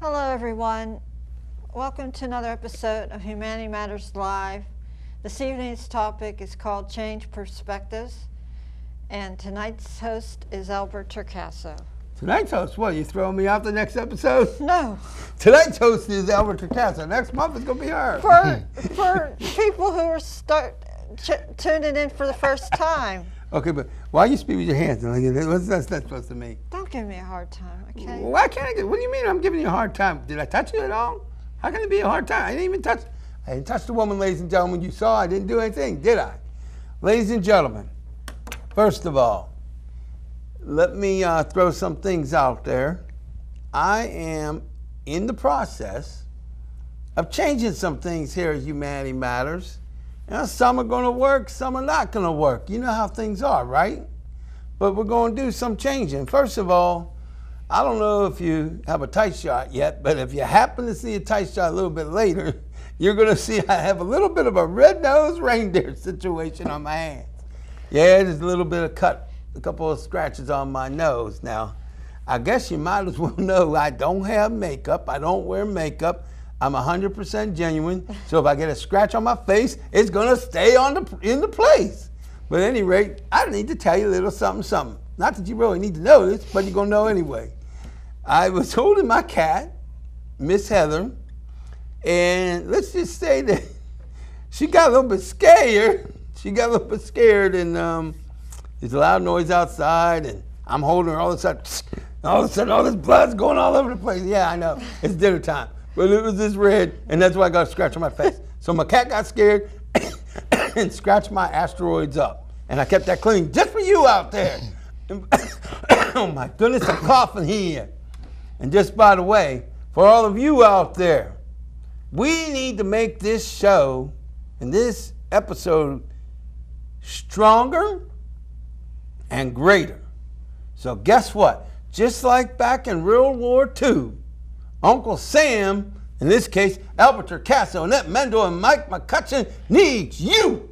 Hello, everyone. Welcome to another episode of Humanity Matters Live. This evening's topic is called Change Perspectives, and tonight's host is Albert Turcaso. Tonight's host, what, you throwing me out the next episode? No. Tonight's host is Albert Turcaso. Next month it's going to be her. For people who are tuning in for the first time. Okay, but why you speak with your hands? What's that supposed to mean? Don't give me a hard time, okay? Why can't I what do you mean I'm giving you a hard time? Did I touch you at all? How can it be a hard time? I didn't touch the woman, ladies and gentlemen. You saw I didn't do anything, did I? Ladies and gentlemen, first of all, let me throw some things out there. I am in the process of changing some things here at Humanity Matters. Some are going to work, some are not going to work. You know how things are, right? But we're going to do some changing. First of all, I don't know if you have a tight shot yet, but if you happen to see a tight shot a little bit later, you're going to see I have a little bit of a red-nosed reindeer situation on my hands. Yeah, there's a little bit of cut, a couple of scratches on my nose. Now, I guess you might as well know I don't have makeup. I don't wear makeup. I'm 100% genuine, so if I get a scratch on my face, it's gonna stay in the place. But at any rate, I need to tell you a little something. Not that you really need to know this, but you're gonna know anyway. I was holding my cat, Miss Heather, and let's just say that she got a little bit scared. And there's a loud noise outside, and I'm holding her. All of a sudden, all this blood's going all over the place. Yeah, I know, it's dinner time. But it was this red, and that's why I got a scratch on my face. So my cat got scared and scratched my asteroids up. And I kept that clean just for you out there. Oh my goodness, I'm coughing here. And just by the way, for all of you out there, we need to make this show and this episode stronger and greater. So guess what? Just like back in World War II, Uncle Sam, in this case, Albert Turcaso, Annette Mendel, and Mike McCutcheon needs you.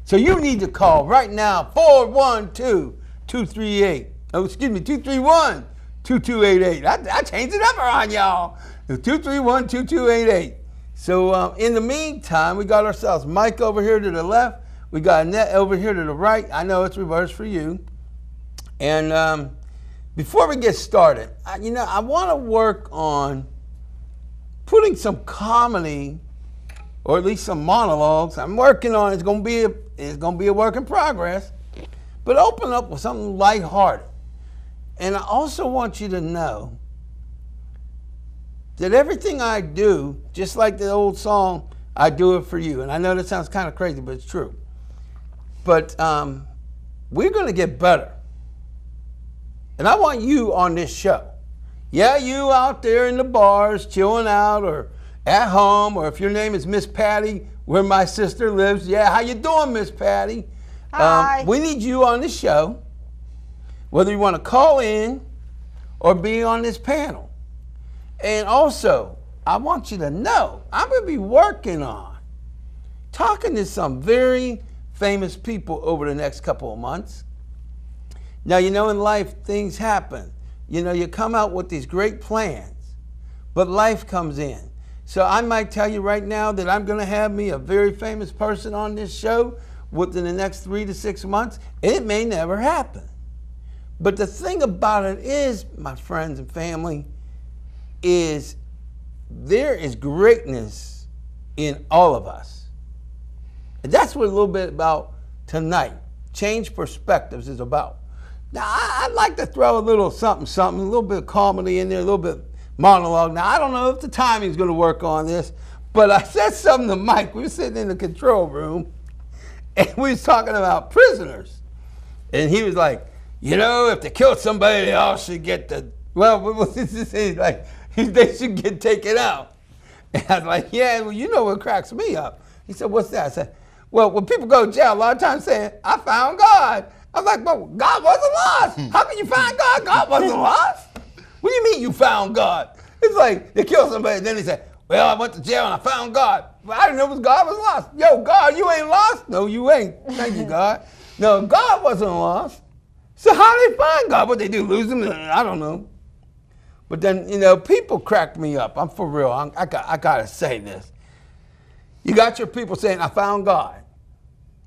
So you need to call right now, 412-238. Oh, excuse me, 231-2288. I changed it up on y'all. 231-2288. So in the meantime, we got ourselves Mike over here to the left. We got Annette over here to the right. I know it's reversed for you. And before we get started, I want to work on putting some comedy, or at least some monologues. I'm working on it. It's going to be a work in progress. But open up with something lighthearted. And I also want you to know that everything I do, just like the old song, I do it for you. And I know that sounds kind of crazy, but it's true. But we're going to get better. And I want you on this show. Yeah, you out there in the bars, chilling out, or at home, or if your name is Miss Patty, where my sister lives. Yeah, how you doing, Miss Patty? Hi. We need you on the show, whether you want to call in or be on this panel. And also, I want you to know, I'm going to be working on talking to some very famous people over the next couple of months. Now, in life, things happen. You come out with these great plans, but life comes in. So I might tell you right now that I'm going to have me a very famous person on this show within the next 3 to 6 months. It may never happen. But the thing about it is, my friends and family, is there is greatness in all of us. And that's what a little bit about tonight, Change Perspectives, is about. Now, I'd like to throw a little something, a little bit of comedy in there, a little bit of monologue. Now, I don't know if the timing's going to work on this, but I said something to Mike. We were sitting in the control room, and we was talking about prisoners. And he was like, if they killed somebody, they all should get they should get taken out. And I was like, yeah, well, you know what cracks me up. He said, what's that? I said, well, when people go to jail, a lot of times saying, I found God. I was like, well, God wasn't lost. How can you find God? God wasn't lost. What do you mean you found God? It's like they killed somebody, and then they say, well, I went to jail and I found God. Well, I didn't know God was lost. Yo, God, you ain't lost? No, you ain't. Thank you, God. No, God wasn't lost. So how do they find God? What they do, lose him? I don't know. But then, people crack me up. I'm for real. I got to say this. You got your people saying, I found God,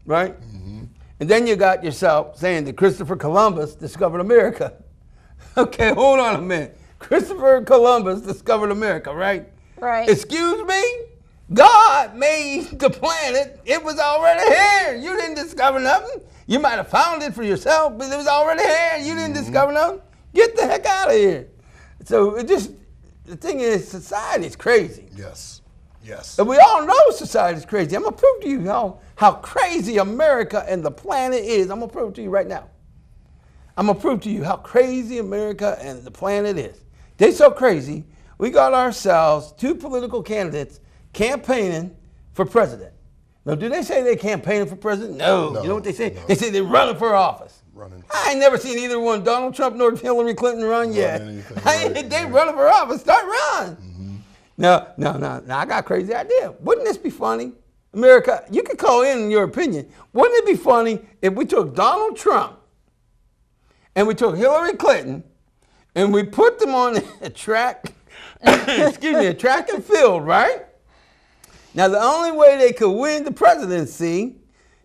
right? Mm-hmm. And then you got yourself saying that Christopher Columbus discovered America. Okay, hold on a minute. Christopher Columbus discovered America, right? Right. Excuse me? God made the planet. It was already here. You didn't discover nothing. You might have found it for yourself, but it was already here. You didn't discover nothing. Get the heck out of here. So the thing is, society is crazy. Yes. Yes. And we all know society is crazy. I'm going to prove to you how crazy America and the planet is. I'm going to prove it to you right now. I'm going to prove to you how crazy America and the planet is. They so crazy, we got ourselves 2 political candidates campaigning for president. Now, do they say they're campaigning for president? No. You know what they say? No. They say they're running for office. I ain't never seen either one, Donald Trump nor Hillary Clinton, run yet. They running for office. Start running. Mm-hmm. No. I got a crazy idea. Wouldn't this be funny? America, you could call in your opinion. Wouldn't it be funny if we took Donald Trump and we took Hillary Clinton and we put them on a track, a track and field, right? Now, the only way they could win the presidency,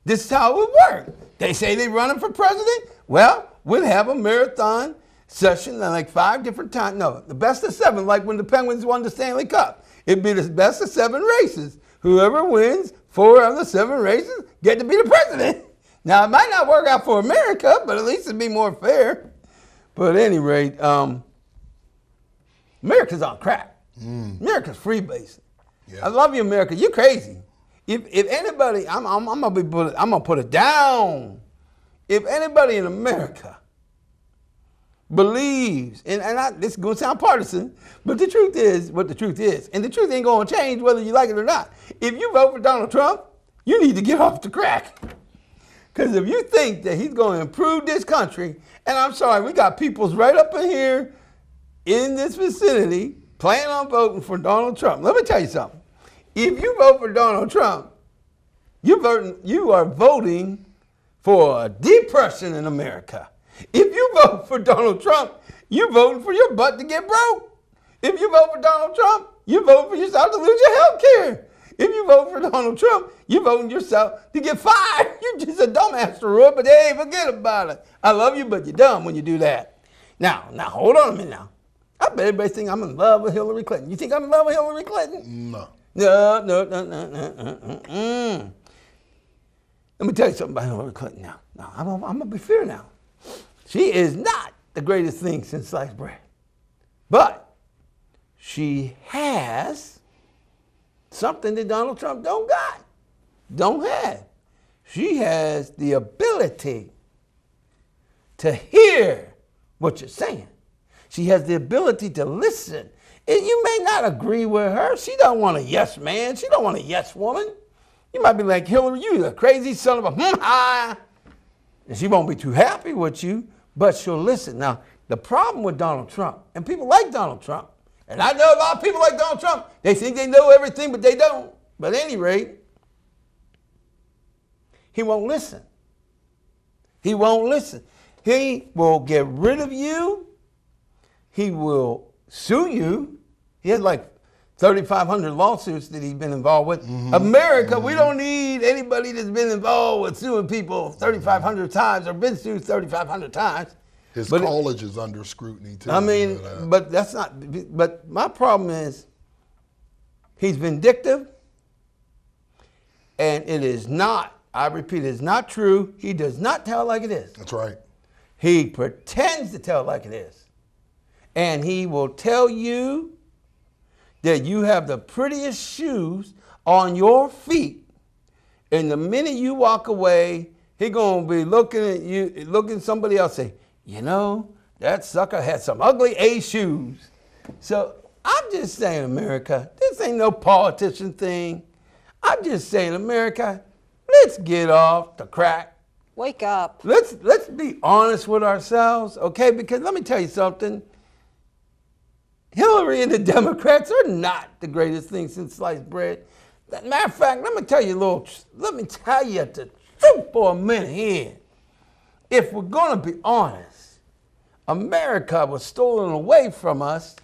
this is how it would work. They say they're running for president. Well, we'll have a marathon session like 5 different times. No, the best of 7, like when the Penguins won the Stanley Cup. It'd be the best of 7 races. Whoever wins 4 of the 7 races get to be the president. Now, it might not work out for America, but at least it'd be more fair. But at any rate, America's on crack. America's freebasing. Yeah. I love you, America. You're crazy. If anybody, I'm gonna put it down. If anybody in America believes, and this is gonna sound partisan, but the truth is what the truth is, and the truth ain't gonna change whether you like it or not. If you vote for Donald Trump, you need to get off the crack. Because if you think that he's gonna improve this country, and I'm sorry, we got peoples right up in here in this vicinity planning on voting for Donald Trump. Let me tell you something. If you vote for Donald Trump, you are voting for a depression in America. If you vote for Donald Trump, you're voting for your butt to get broke. If you vote for Donald Trump, you vote for yourself to lose your health care. If you vote for Donald Trump, you're voting yourself to get fired. You're just a dumbass, Roy, but hey, forget about it. I love you, but you're dumb when you do that. Now, hold on a minute now. I bet everybody think I'm in love with Hillary Clinton. You think I'm in love with Hillary Clinton? No. No. Let me tell you something about Hillary Clinton now. I'm going to be fair now. She is not the greatest thing since sliced bread. But she has something that Donald Trump don't have. She has the ability to hear what you're saying. She has the ability to listen. And you may not agree with her. She don't want a yes man. She don't want a yes woman. You might be like, Hillary, you a crazy son of a and she won't be too happy with you, but she'll listen. Now, the problem with Donald Trump, and people like Donald Trump, and I know a lot of people like Donald Trump, they think they know everything, but they don't. But at any rate, he won't listen. He won't listen. He will get rid of you. He will sue you. He has like 3,500 lawsuits that he's been involved with. America, we don't need anybody that's been involved with suing people 3,500 times or been sued 3,500 times. His college is under scrutiny too. I mean, but that's not, but my problem is he's vindictive and it is not, I repeat, it is not true. He does not tell it like it is. That's right. He pretends to tell it like it is. And he will tell you that you have the prettiest shoes on your feet. And the minute you walk away, he's going to be looking at you, looking at somebody else say, you know, that sucker had some ugly A shoes. So I'm just saying, America, this ain't no politician thing. I'm just saying, America, let's get off the crack. Wake up. Let's be honest with ourselves, okay? Because let me tell you something. Hillary and the Democrats are not the greatest thing since sliced bread. Matter of fact, let me tell you the truth for a minute here. If we're going to be honest, America was stolen away from us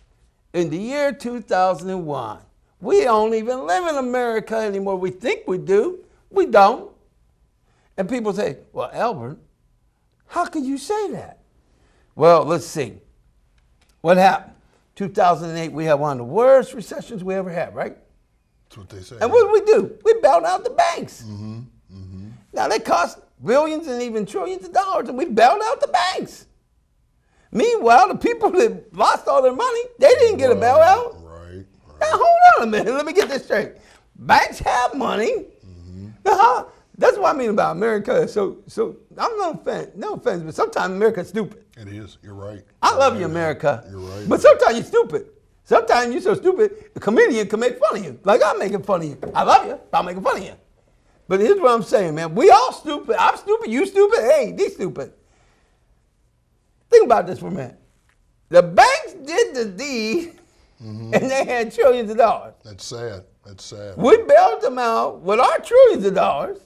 in the year 2001. We don't even live in America anymore. We think we do. We don't. And people say, well, Albert, how can you say that? Well, let's see. What happened? 2008, we had one of the worst recessions we ever had, right? That's what they say. And what do? We bailed out the banks. Now, they cost billions and even trillions of dollars, and we bailed out the banks. Meanwhile, the people that lost all their money, they didn't get a bailout. Right. Now, hold on a minute. Let me get this straight. Banks have money. Now, that's what I mean about America. So I'm no offense, but sometimes America's stupid. It is. You're right. I love you, America. You're right. But sometimes you're stupid. Sometimes you're so stupid, a comedian can make fun of you. Like I'm making fun of you. I love you, but I'm making fun of you. But here's what I'm saying, man. We all stupid. I'm stupid. You stupid. Hey, they stupid. Think about this for a minute. The banks did the deed, and they had trillions of dollars. That's sad. That's sad. We bailed them out with our trillions of dollars.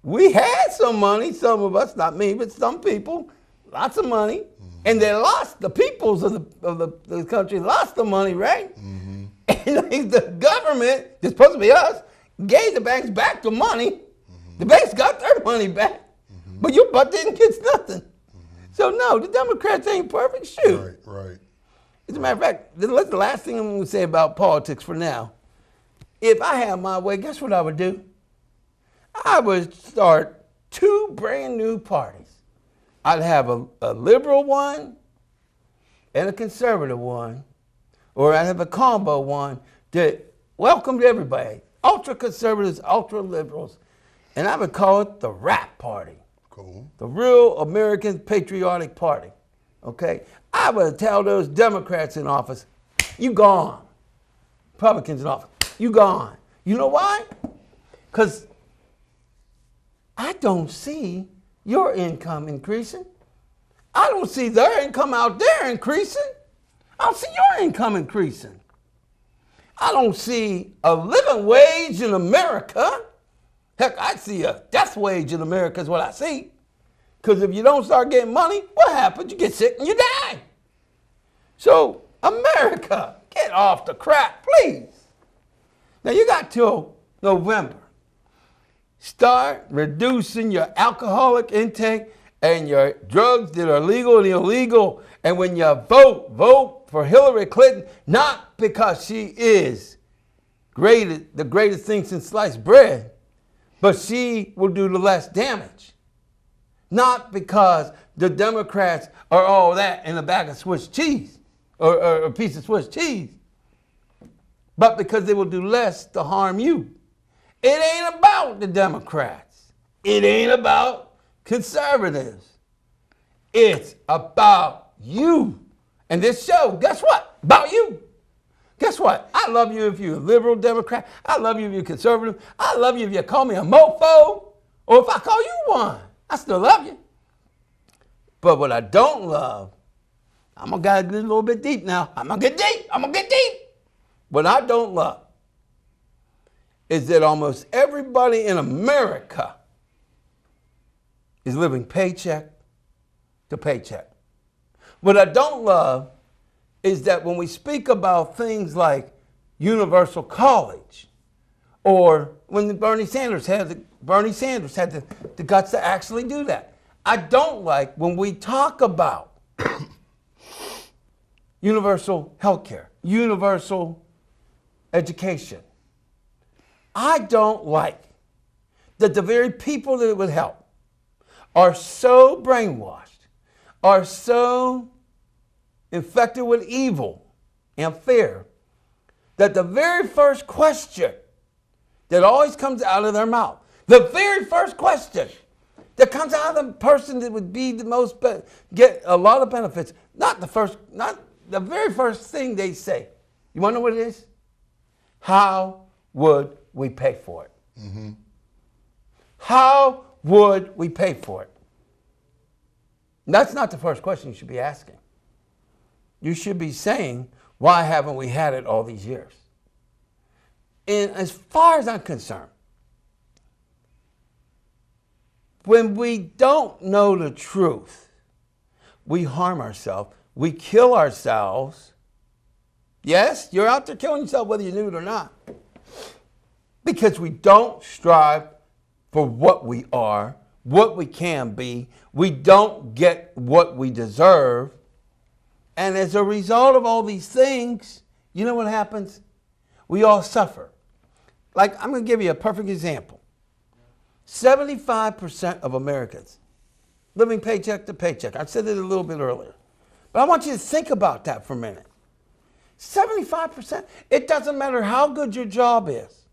We had some money, some of us, not me, but some people, lots of money. And they lost, the peoples of the country lost the money, right? And the government, it's supposed to be us, gave the banks back the money. The banks got their money back. But your butt didn't get nothing. So no, the Democrats ain't perfect. Shoot. Right. As a matter of fact, the last thing I'm going to say about politics for now. If I had my way, guess what I would do? I would start 2 brand new parties. I'd have a liberal one and a conservative one, or I'd have a combo one that welcomed everybody, ultra conservatives, ultra liberals, and I would call it the RAP Party. Cool. The Real American Patriotic Party. Okay? I would tell those Democrats in office, you gone. Republicans in office, you gone. You know why? Because I don't see your income increasing. I don't see their income out there increasing. I don't see your income increasing. I don't see a living wage in America. Heck, I see a death wage in America is what I see. Because if you don't start getting money, what happens? You get sick and you die. So, America, get off the crap, please. Now, you got till November. Start reducing your alcoholic intake and your drugs that are legal and illegal. And when you vote for Hillary Clinton, not because she is the greatest thing since sliced bread, but she will do the less damage. Not because the Democrats are all that in a bag of Swiss cheese or a piece of Swiss cheese, but because they will do less to harm you. It ain't about the Democrats. It ain't about conservatives. It's about you. And this show, guess what? About you. Guess what? I love you if you're a liberal Democrat. I love you if you're conservative. I love you if you call me a mofo or if I call you one. I still love you. But what I don't love, I'm going to get a little bit deep now. I'm going to get deep. What I don't love is that almost everybody in America is living paycheck to paycheck. What I don't love is that when we speak about things like universal college, or when Bernie Sanders had the guts to actually do that. I don't like when we talk about universal health care, universal education. I don't like that the very people that it would help are so brainwashed, are so infected with evil and fear, that the very first question that always comes out of their mouth, the very first question that comes out of the person that would be the most, get a lot of not the very first thing they say. You want to know what it is? How would we pay for it? How would we pay for it? That's not the first question you should be asking. You should be saying, why haven't we had it all these years? And as far as I'm concerned, when we don't know the truth, we harm ourselves, we kill ourselves, Yes, you're out there killing yourself whether you knew it or not. Because we don't strive for what we are, what we can be. We don't get what we deserve. And as a result of all these things, you know what happens? We all suffer. Like, I'm going to give you a perfect example. 75% of Americans living paycheck to paycheck. I said it a little bit earlier. But I want you to think about that for a minute. 75%. It doesn't matter how good your job is.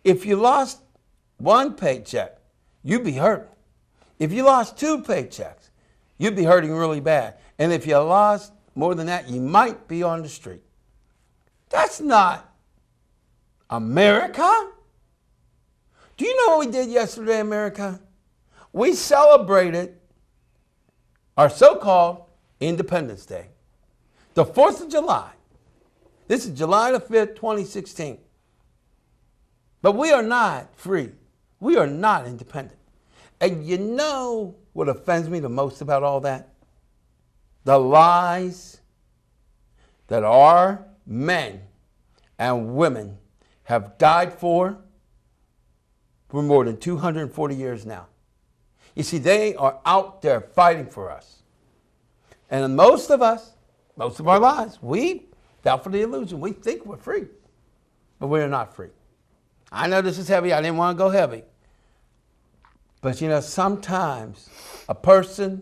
If you lost one paycheck, you'd be hurting. If you lost two paychecks, you'd be hurting really bad. And if you lost more than that, you might be on the street. That's not America. Do you know what we did yesterday, America? We celebrated our so-called Independence Day. The 4th of July. This is July the 5th, 2016. But we are not free. We are not independent. And you know what offends me the most about all that? The lies that our men and women have died for more than 240 years now. You see, they are out there fighting for us. And most of us, most of our lives, we fell for the illusion. We think we're free, but we're not free. I know this is heavy. I didn't want to go heavy. But you know, sometimes a person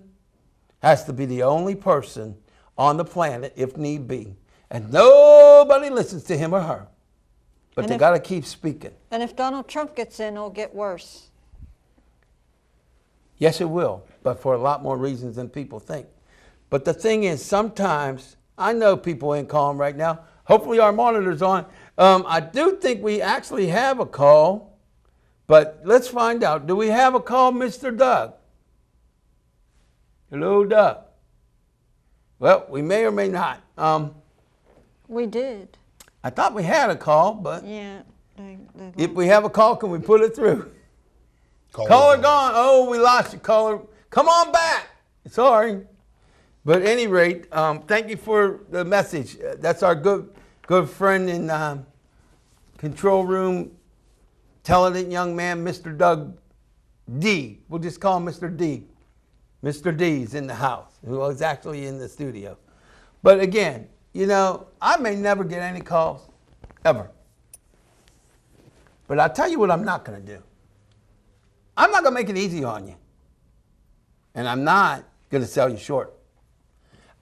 has to be the only person on the planet, if need be. And nobody listens to him or her. But they got to keep speaking. And if Donald Trump gets in, it'll get worse. Yes, it will, but for a lot more reasons than people think. But the thing is, sometimes, I know people ain't calling right now. Hopefully our monitor's on. I do think we actually have a call, but let's find out. Do we have a call, Mr. Doug? Hello, Doug. Well, we may or may not. We did. I thought we had a call, but Yeah. if we have a call, can we put it through? Caller gone. Oh, we lost you, caller. Come on back. Sorry. But at any rate, thank you for the message. That's our good friend in control room, talented young man, Mr. Doug D. We'll just call him Mr. D. Mr. D's in the house, who was actually in the studio. But again, you know, I may never get any calls, ever. But I'll tell you what I'm not going to do. I'm not going to make it easy on you. And I'm not going to sell you short.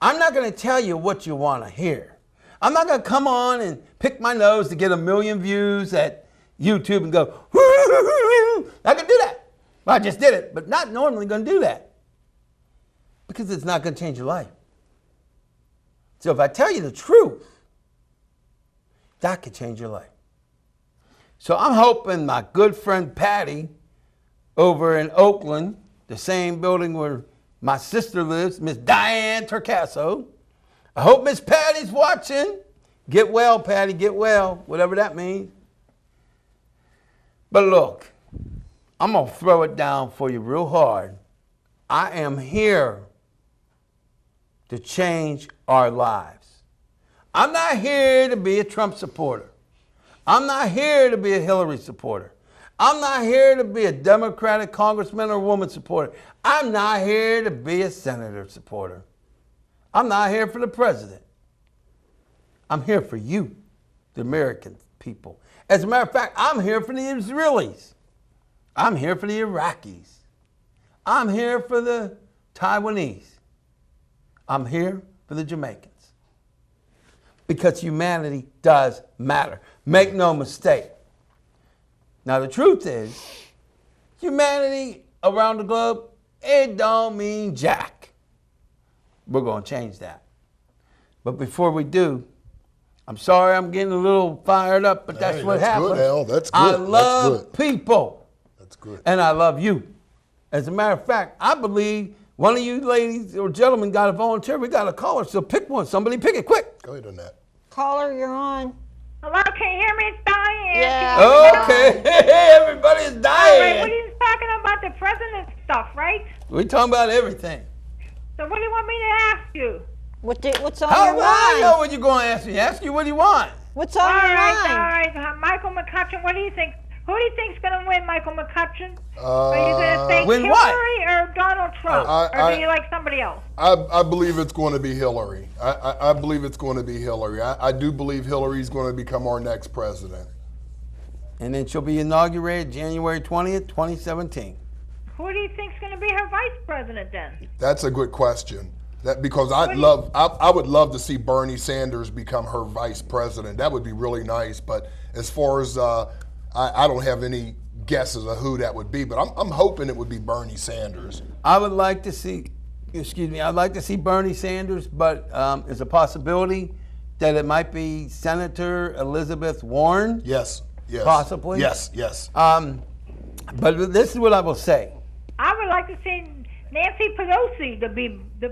I'm not going to tell you what you want to hear. I'm not going to come on and pick my nose to get 1 million views at YouTube and go, I can do that. Well, I just did it, but not normally going to do that. Because it's not going to change your life. So if I tell you the truth, that could change your life. So I'm hoping my good friend Patty over in Oakland, the same building where my sister lives, Miss Diane Turcasso. I hope Miss Patty's watching. Get well, Patty, get well, whatever that means. But look, I'm going to throw it down for you real hard. I am here to change our lives. I'm not here to be a Trump supporter. I'm not here to be a Hillary supporter. I'm not here to be a Democratic congressman or woman supporter. I'm not here to be a senator supporter. I'm not here for the president. I'm here for you, the American people. As a matter of fact, I'm here for the Israelis. I'm here for the Iraqis. I'm here for the Taiwanese. I'm here for the Jamaicans. Because humanity does matter. Make no mistake. Now the truth is, humanity around the globe, it don't mean jack. We're going to change that. But before we do, I'm sorry I'm getting a little fired up, but that's what happens. Good, Al. That's good. I love people. That's good. And I love you. As a matter of fact, I believe one of you ladies or gentlemen got a volunteer. We got a caller, so pick one. Somebody pick it quick. Go ahead on that. Caller, you're on. Hello, can you hear me? It's Diane. Yeah. Okay. Everybody's All right, dying. we're talking about the president stuff, right? We're talking about everything. So what do you want me to ask you? What's on How your do I know mind? what you're going to ask me? Ask you what do you want? What's All on your right, mind? Michael McCutcheon, what do you think? Who do you think's going to win, Michael McCutcheon? Are you going to say Win Hillary what? or Donald Trump? Or do you like somebody else? I believe it's going to be Hillary. I believe it's going to be Hillary. I do believe Hillary's going to become our next president. And then she'll be inaugurated January 20th, 2017. Who do you think's going to be her vice president then? That's a good question. Because I would love to see Bernie Sanders become her vice president. That would be really nice. But as far as I don't have any guesses of who that would be, but I'm hoping it would be Bernie Sanders. I would like to see, I'd like to see Bernie Sanders, but there's a possibility that it might be Senator Elizabeth Warren. Yes. Possibly. Yes. But this is what I will say. I would like to see Nancy Pelosi to be the.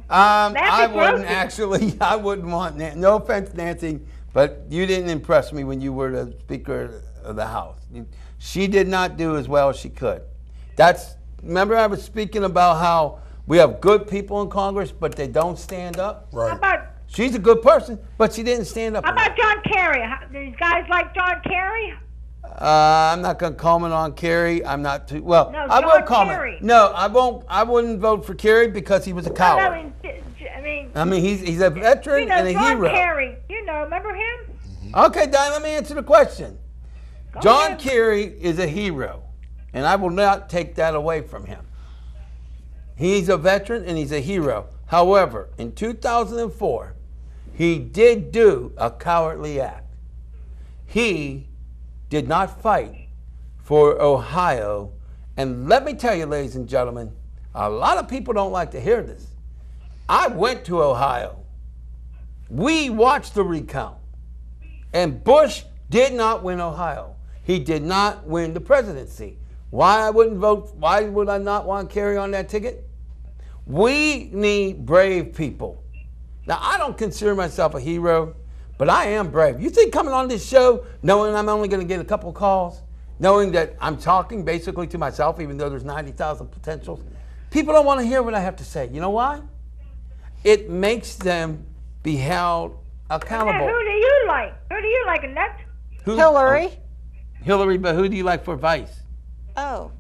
I wouldn't Pelosi. actually. I wouldn't want. No offense, Nancy, but you didn't impress me when you were the Speaker of the House. She did not do as well as she could. Remember I was speaking about how we have good people in Congress, but they don't stand up. How Right. about She's a good person, but she didn't stand up. how enough. about John Kerry? These guys like John Kerry? I'm not going to comment on Kerry. I'm not too well. No, I will John comment. Kerry. No, I won't. I wouldn't vote for Kerry because he was a coward. I mean, He's a veteran and a John hero. Kerry. Remember him? Okay, Don, let me answer the question. Go John ahead. Kerry is a hero, and I will not take that away from him. He's a veteran and he's a hero. However, in 2004, he did do a cowardly act. He did not fight for Ohio. And let me tell you, ladies and gentlemen, a lot of people don't like to hear this. I went to Ohio. We watched the recount. And Bush did not win Ohio. He did not win the presidency. Why I wouldn't vote? Why would I not want to carry on that ticket? We need brave people. Now, I don't consider myself a hero, but I am brave. You think coming on this show, knowing I'm only going to get a couple of calls, knowing that I'm talking basically to myself, even though there's 90,000 potentials, people don't want to hear what I have to say. You know why? It makes them be held accountable. Who do you like? Who do you like, Annette? Who- Hillary. Hillary, but who do you like for vice? Oh,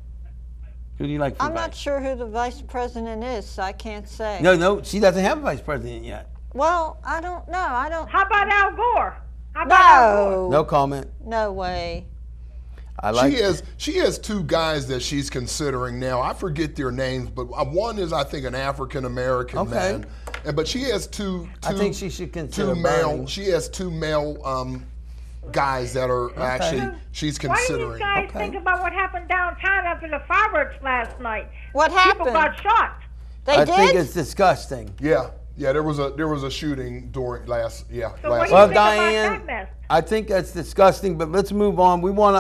Who do you like for I'm vice? not sure who the vice president is, so I can't say. No, she doesn't have a vice president yet. Well, I don't know. I don't. How about Al Gore? How about Al Gore? No. No comment. No way. I like. She has two guys that she's considering now. I forget their names, but one is I think an African American Okay. man, but she has two. I think she should consider two male. Bernie. She has two male guys that are actually she's Why didn't considering. you guys Okay. think about what happened downtown after the fireworks last night? What People happened? got shot. They I did? think it's disgusting. Yeah, there was a shooting during last. Yeah, So what last. do you Well, think about Diane, that mess? I think that's disgusting. But let's move on. We want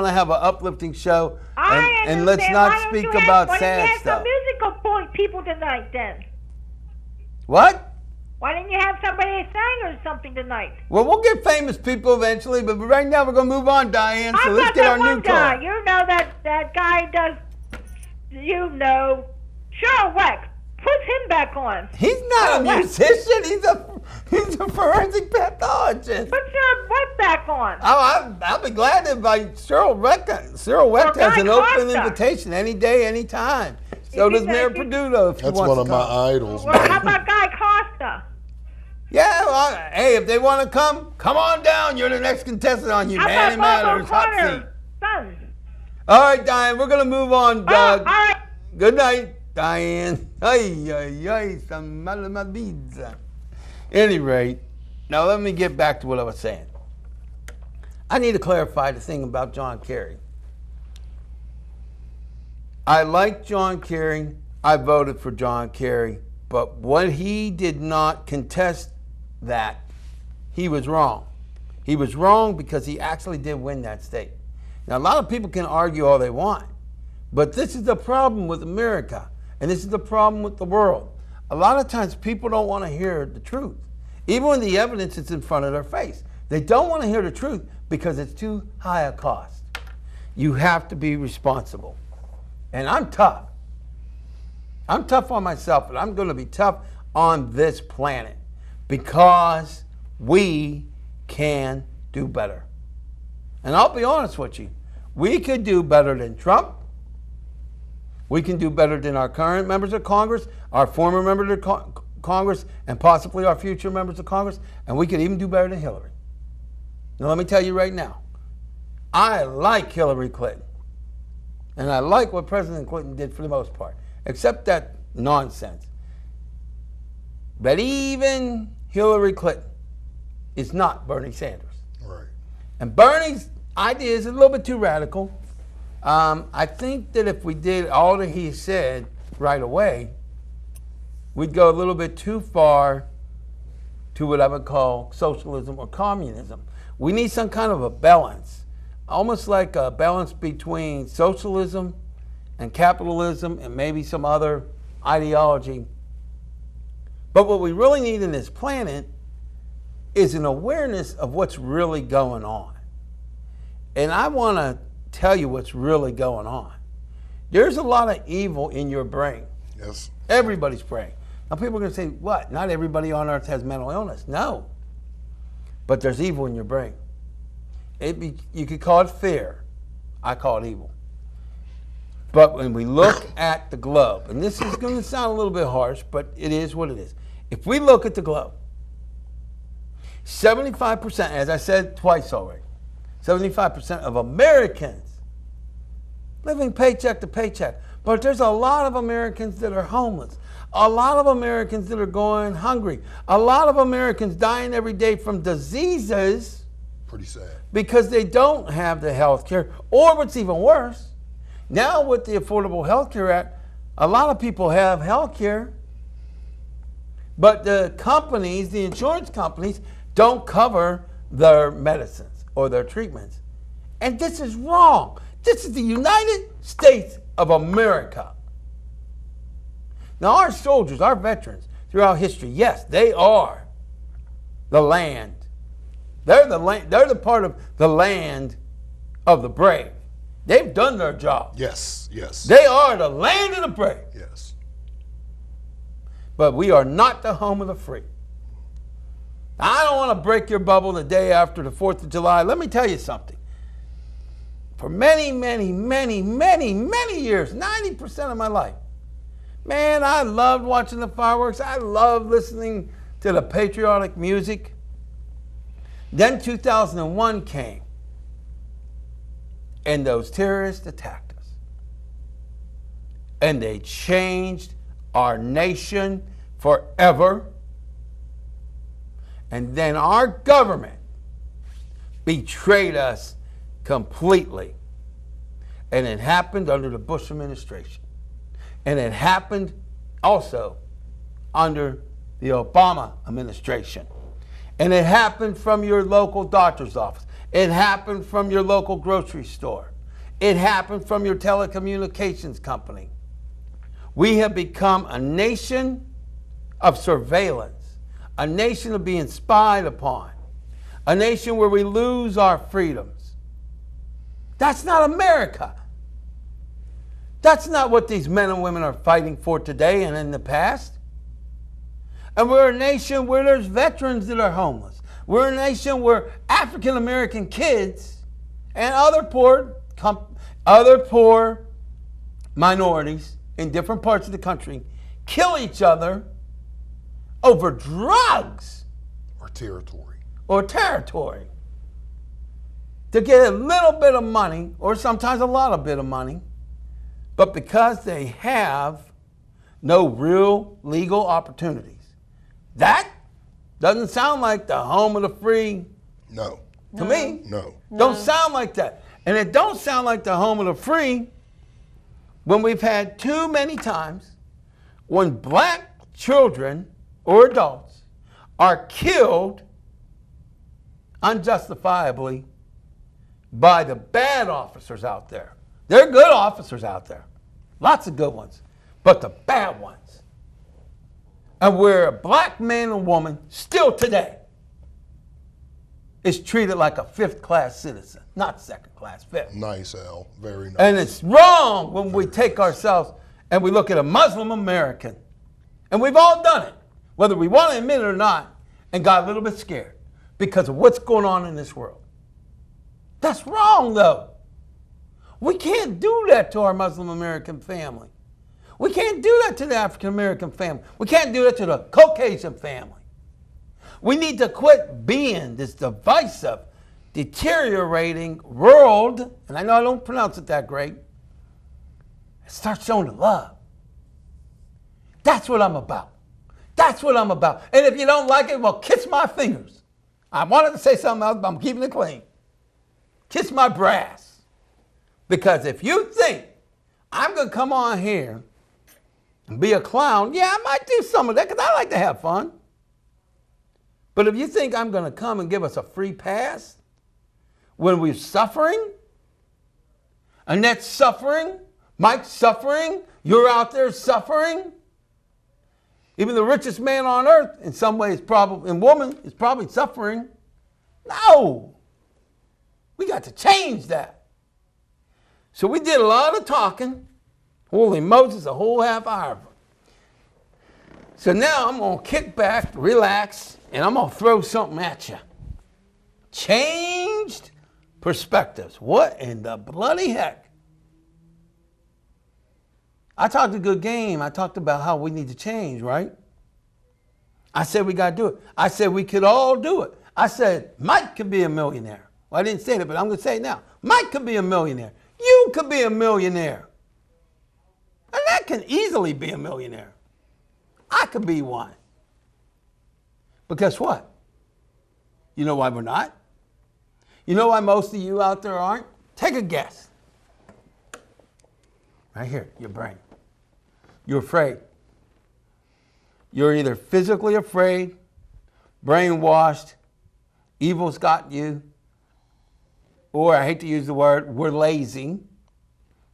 to have an uplifting show, and let's understand. not Why don't speak you about why sad didn't you have stuff. some musical people tonight then? What? Why didn't you have somebody that sang or something tonight? Well, we'll get famous people eventually, but right now we're gonna move on, Diane. So How let's about get that our new one guy? call. You know that guy does. Cheryl Weck. Put him back on. He's not a Weck. musician. He's a forensic pathologist. Put Cheryl Weck back on. I'll be glad to invite Cyril Weck. Cyril Weck Or has Guy an open Costa. invitation any day, any time. So If does he's Mayor gonna be- Peduto if he That's wants one to of my come. idols. Well, how man. about Guy Costa? Yeah, well, hey, if they want to come on down. You're the next contestant on How Humanity about Bobo Matters Hot Seat. Carter's son? All right, Diane, we're going to move on. Oh, all right. Good night, Diane. Ay, ay, ay, some malamalbeads. Any rate, now let me get back to what I was saying. I need to clarify the thing about John Kerry. I like John Kerry. I voted for John Kerry. But when he did not contest that, he was wrong. He was wrong because he actually did win that state. Now, a lot of people can argue all they want, but this is the problem with America, and this is the problem with the world. A lot of times people don't want to hear the truth, even when the evidence is in front of their face. They don't want to hear the truth because it's too high a cost. You have to be responsible. And I'm tough. I'm tough on myself, but I'm going to be tough on this planet because we can do better. And I'll be honest with you, we could do better than Trump. We can do better than our current members of Congress, our former members of Congress, and possibly our future members of Congress, and we could even do better than Hillary. Now let me tell you right now, I like Hillary Clinton. And I like what President Clinton did for the most part, except that nonsense. But even Hillary Clinton is not Bernie Sanders. Right. And Bernie's idea is a little bit too radical. I think that if we did all that he said right away, we'd go a little bit too far to what I would call socialism or communism. We need some kind of a balance, almost like a balance between socialism and capitalism and maybe some other ideology. But what we really need in this planet is an awareness of what's really going on. And I want to tell you what's really going on. There's a lot of evil in your brain. Yes. Everybody's brain. Now people are going to say, what? Not everybody on earth has mental illness. No. But there's evil in your brain. You could call it fear. I call it evil. But when we look at the globe, and this is going to sound a little bit harsh, but it is what it is. If we look at the globe, 75%, as I said twice already, 75% of Americans living paycheck to paycheck. But there's a lot of Americans that are homeless. A lot of Americans that are going hungry. A lot of Americans dying every day from diseases. Pretty sad. Because they don't have the health care. Or what's even worse, now with the Affordable Health Care Act, a lot of people have health care. But the companies, the insurance companies, don't cover their medicines or their treatments. And this is wrong. This is the United States of America. Now our soldiers, our veterans, throughout history, yes, they are the land. They're the land. They're the part of the land of the brave. They've done their job. Yes, yes. They are the land of the brave. Yes. But we are not the home of the free. I don't want to break your bubble the day after the 4th of July. Let me tell you something. For many, many, many, many, many years, 90% of my life, man, I loved watching the fireworks. I loved listening to the patriotic music. Then 2001 came, and those terrorists attacked us. And they changed our nation forever. And then our government betrayed us completely. And it happened under the Bush administration. And it happened also under the Obama administration. And it happened from your local doctor's office. It happened from your local grocery store. It happened from your telecommunications company. We have become a nation of surveillance, a nation of being spied upon, a nation where we lose our freedoms. That's not America. That's not what these men and women are fighting for today and in the past. And we're a nation where there's veterans that are homeless. We're a nation where African American kids and other poor minorities in different parts of the country kill each other over drugs Or territory. or territory to get a little bit of money, or sometimes a lot of bit of money, but because they have no real legal opportunities. That doesn't sound like the home of the free No. to me. No. Don't sound like that. And it don't sound like the home of the free when we've had too many times when black children or adults are killed unjustifiably by the bad officers out there. There are good officers out there, lots of good ones, but the bad ones. And where a black man and woman still today is treated like a 5th-class citizen, not 2nd class, 5th. Nice, Al. Very nice. And it's wrong when we take ourselves and we look at a Muslim American. And we've all done it. whether we want to admit it or not, and got a little bit scared because of what's going on in this world. That's wrong, though. We can't do that to our Muslim American family. We can't do that to the African American family. We can't do that to the Caucasian family. We need to quit being this divisive, deteriorating world, and I know I don't pronounce it that great, and start showing the love. That's what I'm about. That's what I'm about. And if you don't like it, well, kiss my fingers. I wanted to say something else, but I'm keeping it clean. Kiss my brass. Because if you think I'm going to come on here and be a clown, yeah, I might do some of that because I like to have fun. But if you think I'm going to come and give us a free pass when we're suffering, Annette's suffering, Mike's suffering, you're out there suffering, even the richest man on earth in some ways probably, and woman, is probably suffering. No. We got to change that. So we did a lot of talking. Holy Moses, a whole half hour. So now I'm going to kick back, relax, and I'm going to throw something at you. Changed perspectives. What in the bloody heck? I talked a good game. I talked about how we need to change, right? I said we got to do it. I said we could all do it. I said Mike could be a millionaire. Well, I didn't say that, but I'm going to say it now. Mike could be a millionaire. You could be a millionaire. And that can easily be a millionaire. I could be one. But guess what? You know why we're not? You know why most of you out there aren't? Take a guess. Right here, your brain. You're afraid. You're either physically afraid, brainwashed, evil's got you, or I hate to use the word, we're lazy,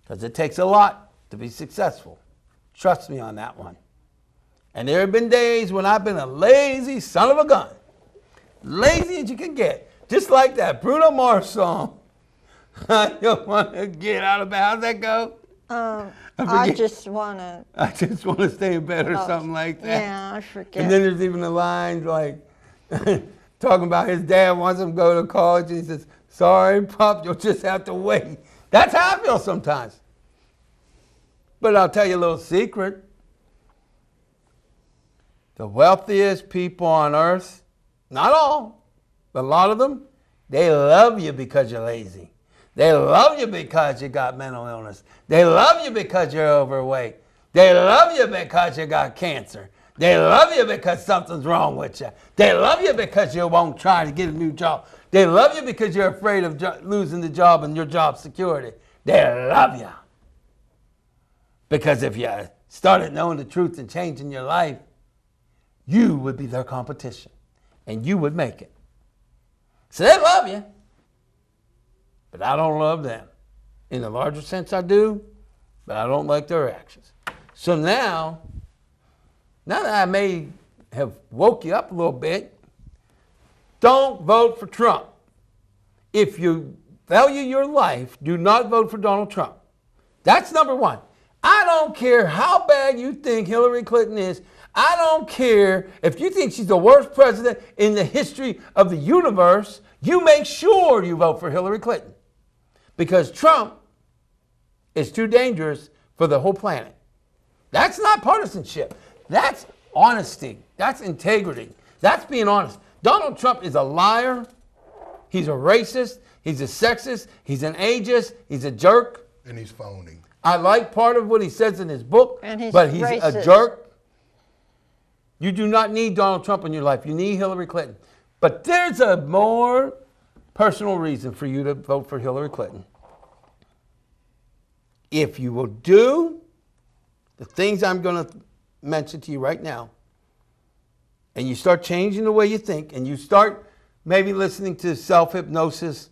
because it takes a lot to be successful. Trust me on that one. And there have been days when I've been a lazy son of a gun. Lazy as you can get. Just like that Bruno Mars song. I don't want to get out of bed. How's that go? I just want to stay in bed or something like that. Yeah, I forget. And then there's even the lines like talking about his dad wants him to go to college and he says, sorry, Pop, you'll just have to wait. That's how I feel sometimes. But I'll tell you a little secret. The wealthiest people on earth, not all, but a lot of them, they love you because you're lazy. They love you because you got mental illness. They love you because you're overweight. They love you because you got cancer. They love you because something's wrong with you. They love you because you won't try to get a new job. They love you because you're afraid of losing the job and your job security. They love you. Because if you started knowing the truth and changing your life, you would be their competition and you would make it. So they love you. But I don't love them. In the larger sense, I do, but I don't like their actions. So now that I may have woke you up a little bit, don't vote for Trump. If you value your life, do not vote for Donald Trump. That's number one. I don't care how bad you think Hillary Clinton is. I don't care if you think she's the worst president in the history of the universe. You make sure you vote for Hillary Clinton. Because Trump is too dangerous for the whole planet. That's not partisanship. That's honesty. That's integrity. That's being honest. Donald Trump is a liar. He's a racist. He's a sexist. He's an ageist. He's a jerk. And he's phony. I like part of what he says in his book, but he's racist. A jerk. You do not need Donald Trump in your life. You need Hillary Clinton. But there's a more personal reason for you to vote for Hillary Clinton. If you will do the things I'm going to mention to you right now, and you start changing the way you think, and you start maybe listening to self-hypnosis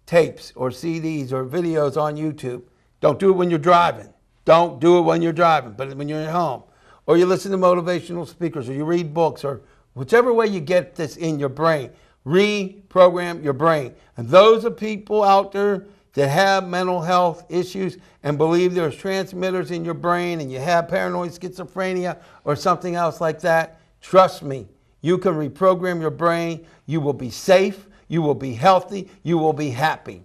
tapes or CDs or videos on YouTube, don't do it when you're driving. Don't do it when you're driving, but when you're at home. Or you listen to motivational speakers, or you read books, or whichever way you get this in your brain. Reprogram your brain. And those are people out there that have mental health issues and believe there's transmitters in your brain and you have paranoid schizophrenia or something else like that. Trust me, you can reprogram your brain. You will be safe. You will be healthy. You will be happy.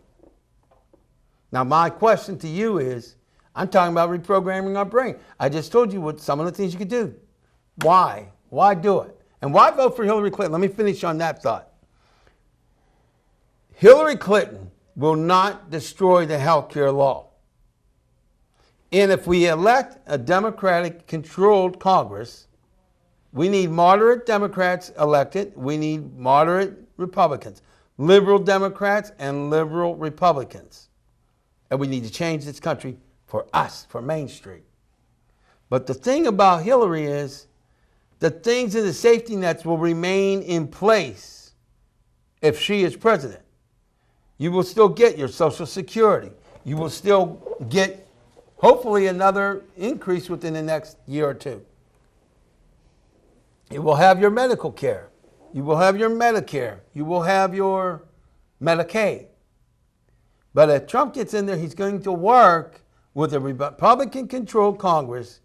Now, my question to you is, I'm talking about reprogramming our brain. I just told you what some of the things you could do. Why? Why do it? And why vote for Hillary Clinton? Let me finish on that thought. Hillary Clinton will not destroy the health care law. And if we elect a Democratic-controlled Congress, we need moderate Democrats elected. We need moderate Republicans, liberal Democrats and liberal Republicans. And we need to change this country for us, for Main Street. But the thing about Hillary is the things in the safety nets will remain in place if she is president. You will still get your Social Security. You will still get, hopefully, another increase within the next year or two. You will have your medical care. You will have your Medicare. You will have your Medicaid. But if Trump gets in there, he's going to work with a Republican-controlled Congress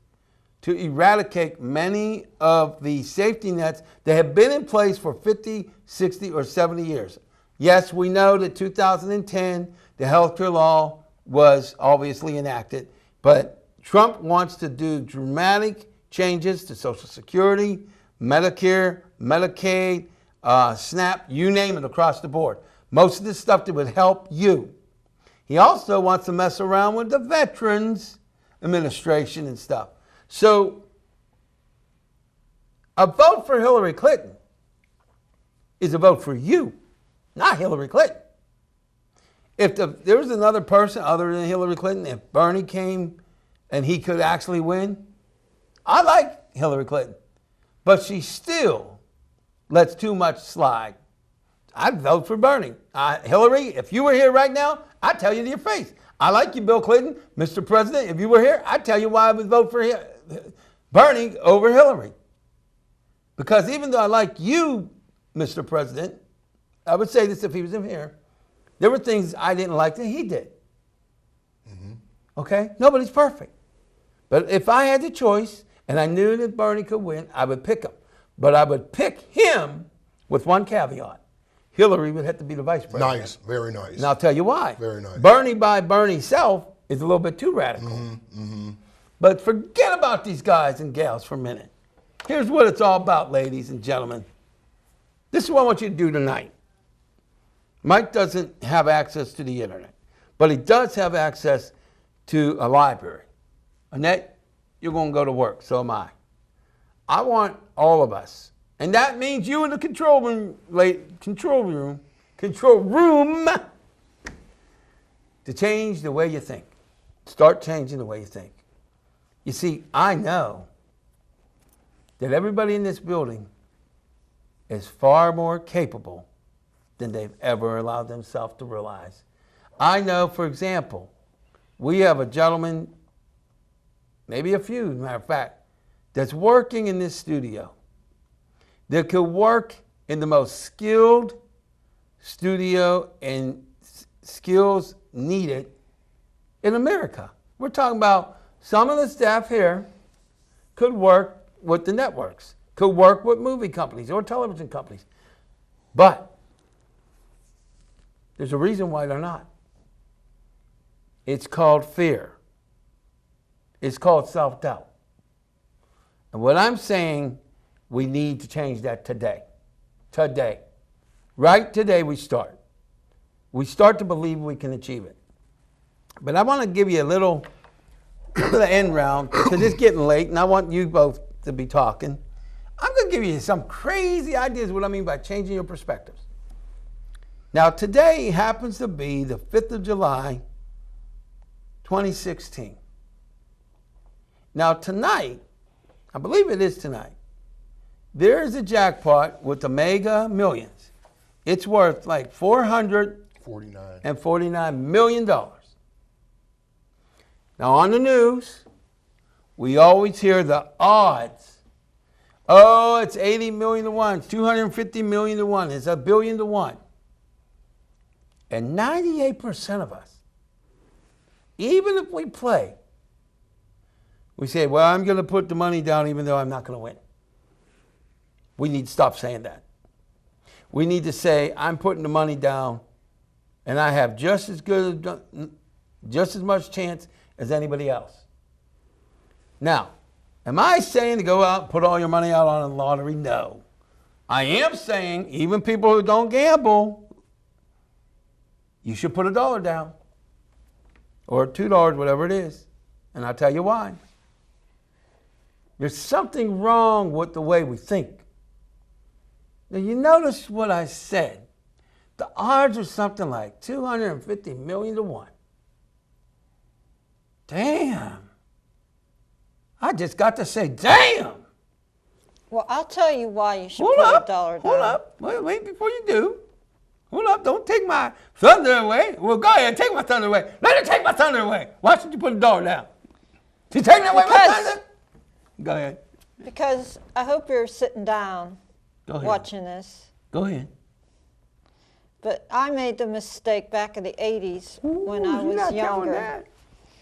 to eradicate many of the safety nets that have been in place for 50, 60, or 70 years. Yes, we know that 2010, the health care law was obviously enacted, but Trump wants to do dramatic changes to Social Security, Medicare, Medicaid, SNAP, you name it, across the board. Most of this stuff that would help you. He also wants to mess around with the Veterans Administration and stuff. So a vote for Hillary Clinton is a vote for you, not Hillary Clinton. If there was another person other than Hillary Clinton, if Bernie came and he could actually win, I like Hillary Clinton. But she still lets too much slide. I'd vote for Bernie. Hillary, if you were here right now, I'd tell you to your face. I like you, Bill Clinton. Mr. President, if you were here, I'd tell you why I would vote for Bernie over Hillary. Because even though I like you, Mr. President, I would say this if he was in here, there were things I didn't like that he did. Mm-hmm. Okay? Nobody's perfect. But if I had the choice and I knew that Bernie could win, I would pick him. But I would pick him with one caveat. Hillary would have to be the vice president. Nice, very nice. And I'll tell you why. Very nice. Bernie by Bernie's self is a little bit too radical. Mm-hmm, mm-hmm. But forget about these guys and gals for a minute. Here's what it's all about, ladies and gentlemen. This is what I want you to do tonight. Mike doesn't have access to the internet, but he does have access to a library. Annette, you're going to go to work, so am I. I want all of us, and that means you in the control room, to change the way you think. Start changing the way you think. You see, I know that everybody in this building is far more capable than they've ever allowed themselves to realize. I know, for example, we have a gentleman, maybe a few, as a matter of fact, that's working in this studio that could work in the most skilled studio and skills needed in America. We're talking about some of the staff here could work with the networks, could work with movie companies or television companies. But there's a reason why they're not. It's called fear. It's called self-doubt. And what I'm saying, we need to change that today. Today. Right today we start. We start to believe we can achieve it. But I want to give you a little end round because it's getting late and I want you both to be talking. I'm going to give you some crazy ideas what I mean by changing your perspectives. Now today happens to be the 5th of July, 2016. Now tonight, I believe it is tonight, there is a jackpot with the Mega Millions. It's worth like $449 million. Now on the news, we always hear the odds. Oh, it's 80 million to 1, it's 250 million to 1, it's 1 billion to 1. And 98% of us, even if we play, we say, well, I'm going to put the money down even though I'm not going to win. We need to stop saying that. We need to say, I'm putting the money down and I have just as much chance as anybody else. Now, am I saying to go out and put all your money out on the lottery? No. I am saying even people who don't gamble, you should put $1 down or $2, whatever it is. And I'll tell you why. There's something wrong with the way we think. Now, you notice what I said. The odds are something like 250 million to 1. Damn. I just got to say, damn. Well, I'll tell you why you should Hold put up. $1 down. Hold up. Wait before you do. Hold up. Don't take my thunder away. Well, go ahead. Take my thunder away. Let her take my thunder away. Why should you put $1 down? She's taking away my Because- thunder? Go ahead. Because I hope you're sitting down Go ahead. watching this. Go ahead. But I made the mistake back in the 80s when I Ooh, was you're not telling younger. that.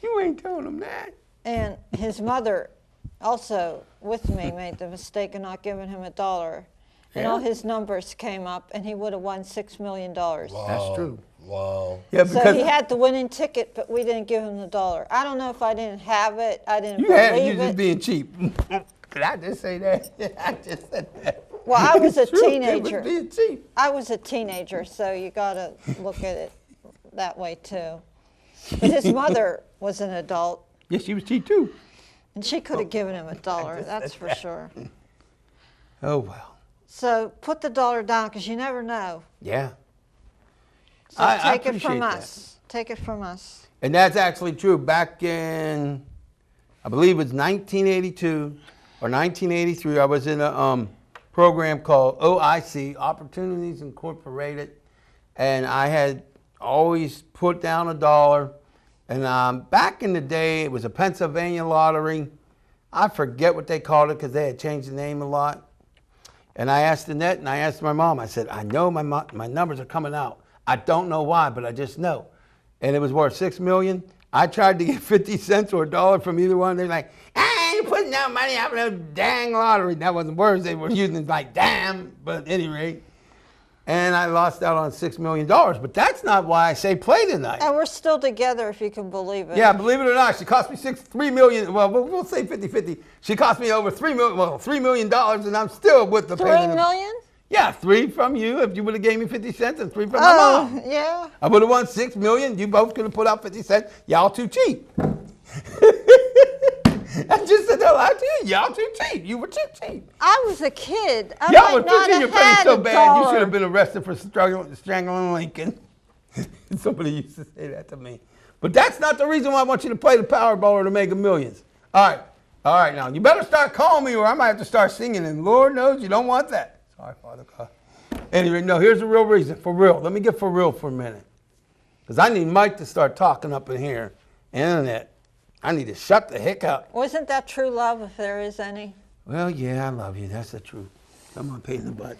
You ain't telling them that. And his mother also with me made the mistake of not giving him $1. And all Yeah. his numbers came up and he would have won $6 million. That's true. Wow. Yeah, So because he had the winning ticket, but we didn't give him the $1. I don't know if I didn't have it. I didn't you had believe you just it. being cheap. Did I just say that? I just said that. Well, I was a It's true. teenager. It was being cheap. I was a teenager, so you got to look at it that way too. But his mother was an adult, Yes, she was cheap too. and she could have given him $1. That's for sure. Oh well. So put the $1 down because you never know. Yeah. So I take it appreciate from that. us. Take it from us. And that's actually true. Back in, I believe it was 1982 or 1983, I was in a program called OIC, Opportunities Incorporated, and I had always put down $1. And back in the day, it was a Pennsylvania lottery. I forget what they called it because they had changed the name a lot. And I asked Annette and I asked my mom, I said, I know my numbers are coming out. I don't know why, but I just know. And it was worth $6 million. I tried to get 50 cents or $1 from either one. They're like, I ain't putting that money out in no dang lottery. That wasn't words they were using, it like damn, but at any rate. And I lost out on $6 million. But that's not why I say play tonight. And we're still together, if you can believe it. Yeah, believe it or not, she cost me $3 million. Well, we'll say 50-50. She cost me over $3 million, and I'm still with the $3 million? Yeah, 3 from you if you would have gave me 50 cents, and 3 from my mom. Yeah. I would have won $6 million. You both could have put out 50 cents. Y'all too cheap. I just said that out to you. Y'all too cheap. You were too cheap. I was a kid. I Y'all might were not pushing your have face had so bad, you $1. should have been arrested for strangling Lincoln. Somebody used to say that to me. But that's not the reason why I want you to play the Powerball or the Mega Millions. All right, now, you better start calling me or I might have to start singing, and Lord knows you don't want that. Sorry, Father God. Anyway, no, here's the real reason, for real. Let me get for real for a minute. Because I need Mike to start talking up in here. Internet. I need to shut the heck up. Wasn't that true love, if there is any? Well, yeah, I love you. That's the truth. Come on, pain in the butt.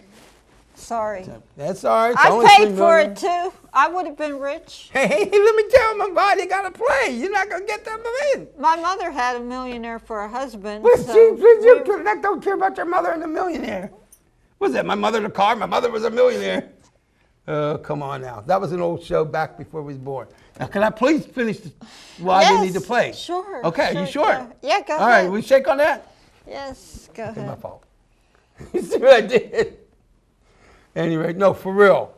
Sorry. That's all right. It's I only paid $3 for million. it too. I would have been rich. Hey, let me tell my body got to play. You're not going to get them in. My mother had a millionaire for a husband. Well, so I don't care about your mother and the millionaire. What's that? My mother in the car? My mother was a millionaire. Oh, come on now. That was an old show back before we was born. Now, can I please finish why you need to Yes, play? sure, Okay, sure, you sure? yeah, go All right, ahead. we shake on that? Yes, go It's my ahead. fault. You see what I did? Anyway, no, for real.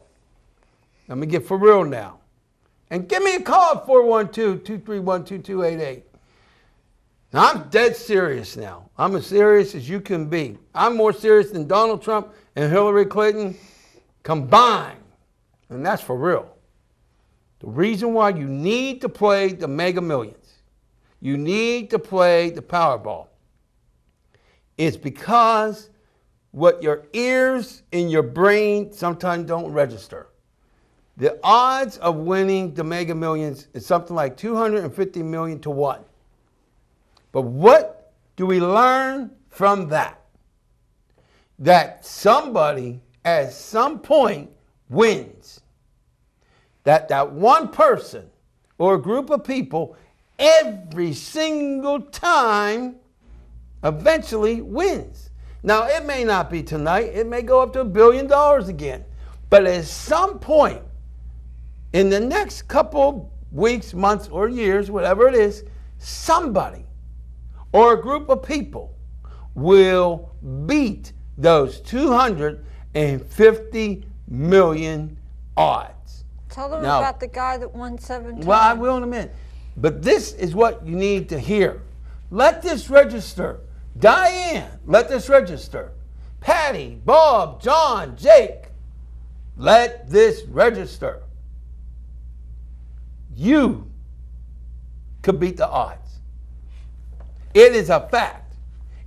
Let me get for real now. And give me a call at 412-231-2288. Now, I'm dead serious now. I'm as serious as you can be. I'm more serious than Donald Trump and Hillary Clinton combined. And that's for real. The reason why you need to play the Mega Millions, you need to play the Powerball, is because what your ears and your brain sometimes don't register. The odds of winning the Mega Millions is something like 250 million to 1. But what do we learn from that? That somebody at some point wins. That one person or a group of people every single time eventually wins. Now, it may not be tonight. It may go up to $1 billion again. But at some point in the next couple weeks, months, or years, whatever it is, somebody or a group of people will beat those 250 million odds. Tell them Now- about the guy that won 7 times. Well, I will in a minute. But this is what you need to hear. Let this register. Diane, let this register. Patty, Bob, John, Jake, let this register. You could beat the odds. It is a fact.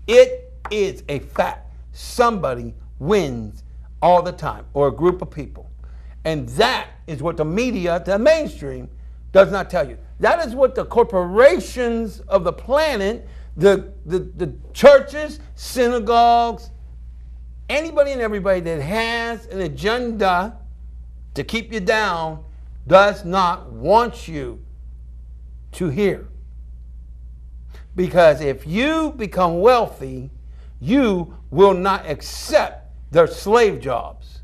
It is a fact. Somebody wins all the time, or a group of people. And that is what the media, the mainstream, does not tell you. That is what the corporations of the planet, the churches, synagogues, anybody and everybody that has an agenda to keep you down does not want you to hear. Because if you become wealthy, you will not accept their slave jobs.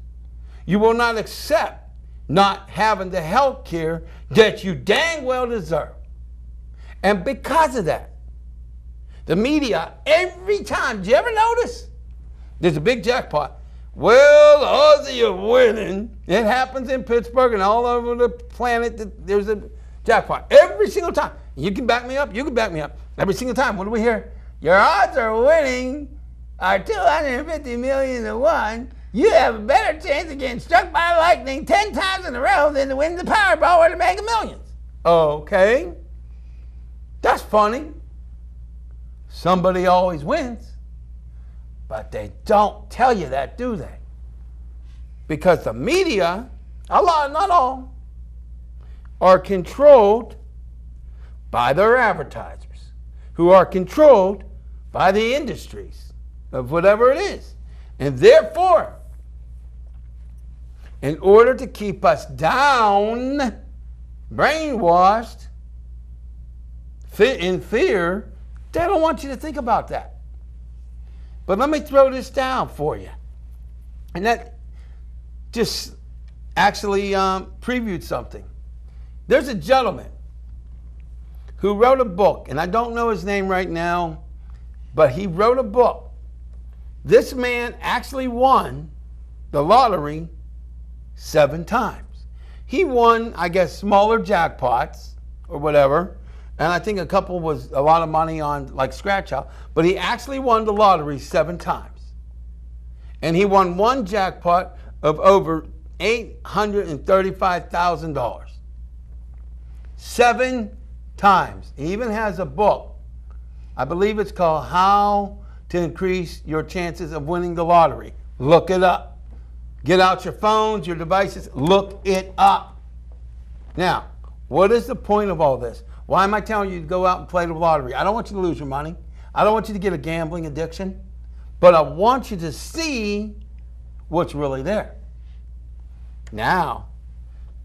You will not accept not having the health care that you dang well deserve. And because of that, the media, every time, did you ever notice? There's a big jackpot. Well, the odds of you winning, it happens in Pittsburgh and all over the planet, there's a jackpot. Every single time. You can back me up, you can back me up. Every single time, what do we hear? Your odds of winning are 250 million to 1. You have a better chance of getting struck by lightning 10 times in a row than to win the Powerball or the Mega Millions. Okay. That's funny. Somebody always wins. But they don't tell you that, do they? Because the media, a lot, not all, are controlled by their advertisers, who are controlled by the industries of whatever it is. And therefore, in order to keep us down, brainwashed, in fear, they don't want you to think about that. But let me throw this down for you. And that just actually previewed something. There's a gentleman who wrote a book, and I don't know his name right now, but he wrote a book. This man actually won the lottery 7 times. He won, I guess, smaller jackpots or whatever, and I think a couple was a lot of money on like scratch out, but he actually won the lottery 7 times. And he won one jackpot of over $835,000. 7 times. He even has a book. I believe it's called How to Increase Your Chances of Winning the Lottery. Look it up. Get out your phones, your devices, look it up. Now, what is the point of all this? Why am I telling you to go out and play the lottery? I don't want you to lose your money. I don't want you to get a gambling addiction. But I want you to see what's really there. Now,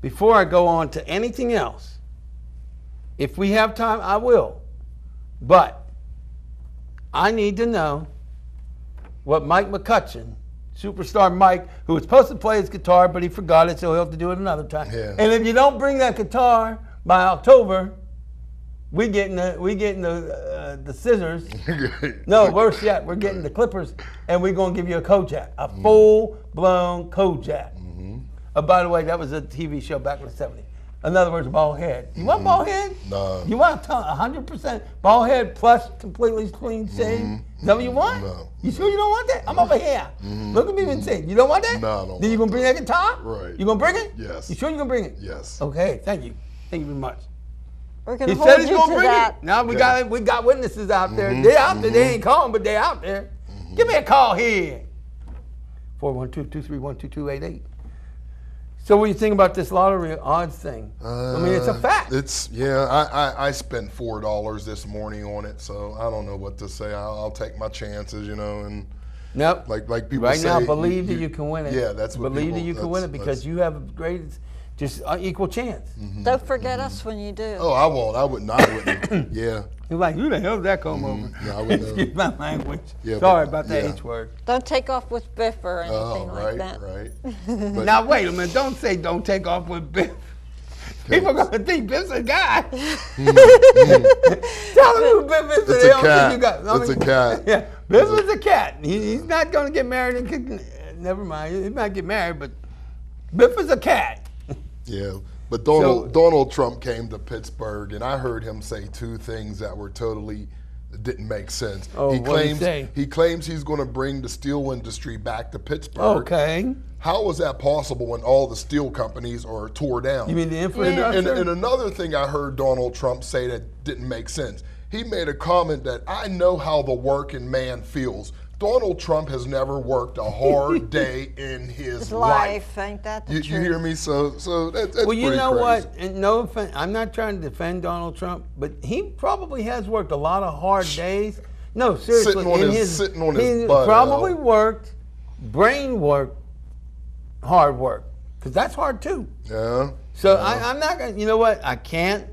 before I go on to anything else, if we have time, I will. But I need to know what Mike McCutcheon, superstar Mike, who was supposed to play his guitar, but he forgot it, so he'll have to do it another time. Yeah. And if you don't bring that guitar by October, we getting the scissors. No, worse yet, we're getting the clippers, and we're going to give you a Kojak, a full-blown Kojak. By the way, that was a TV show back in the 70s. In other words, bald head. You want bald head? No. You want 100% bald head plus completely clean shave? Is that what you want? No. You sure you don't want that? I'm over here. Look at me and say, you don't want that? No, I don't Then you want gonna bring that guitar? Right. You gonna bring it? Yes. You sure you gonna bring it? Yes. Okay, thank you. Thank you very much. We're going to He hold said he's you gonna to bring that. it. Now we got witnesses out there. They're out there. They ain't calling, but they're out there. Give me a call here. 412-231-2288. So what do you think about this lottery odds thing? I mean, it's a fact. I spent $4 this morning on it, so I don't know what to say. I'll take my chances, and Nope. like people Right say. now, believe that you can win it. Yeah, that's what believe people, that you can win it because you have the greatest just equal chance. Don't forget us when you do. Oh, I won't. I wouldn't. Yeah. You're like, who the hell did that come over? Yeah, I wouldn't. Excuse my language. Yeah, Sorry but- about that yeah. H word. Don't take off with Biff or anything Oh, like right, that. right. Now wait a minute! Don't say don't take off with Biff. People gonna think Biff's a guy. Tell them who Biff is. It's they a don't think cat. you got- It's a cat. Yeah, Biff is a cat. He's not gonna get married and never mind. He might get married, but Biff is a cat. Yeah, but Donald Trump came to Pittsburgh, and I heard him say two things that were totally didn't make sense. Oh, what'd he say? He claims he's going to bring the steel industry back to Pittsburgh. Okay. How is that possible when all the steel companies are tore down? You mean the And, infrastructure? and another thing I heard Donald Trump say that didn't make sense. He made a comment that I know how the working man feels. Donald Trump has never worked a hard day in his His life. life, ain't that the You truth? hear me? So that's Well, you pretty know crazy. what? And no offense, I'm not trying to defend Donald Trump, but he probably has worked a lot of hard days. No, seriously, Sitting on his he butt, probably Al. worked, brain work, hard work, because that's hard too. Yeah. So I'm not gonna. You know what? I can't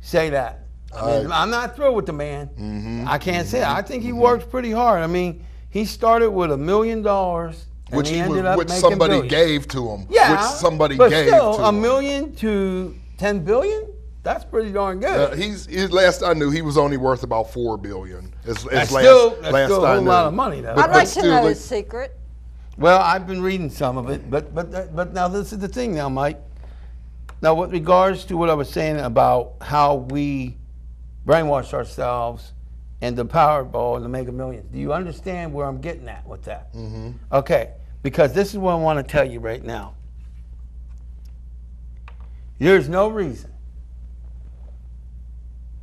say that. I mean, I'm not thrilled with the man. I can't say it. I think he works pretty hard. I mean, he started with $1 million, and Which he he ended was, up which making somebody billions. gave to him. Yeah, Which somebody but gave still, to $1 him. million to 10 billion. That's pretty darn good. He's last I knew he was only worth about $4 billion. That's last still I a whole knew. lot of money, though. I'd like to still, know like- his secret. Well, I've been reading some of it, but now this is the thing now, Mike. Now, with regards to what I was saying about how we brainwash ourselves and the Powerball and the Mega Millions, do you understand where I'm getting at with that? Mm-hmm. Okay, because this is what I want to tell you right now. There's no reason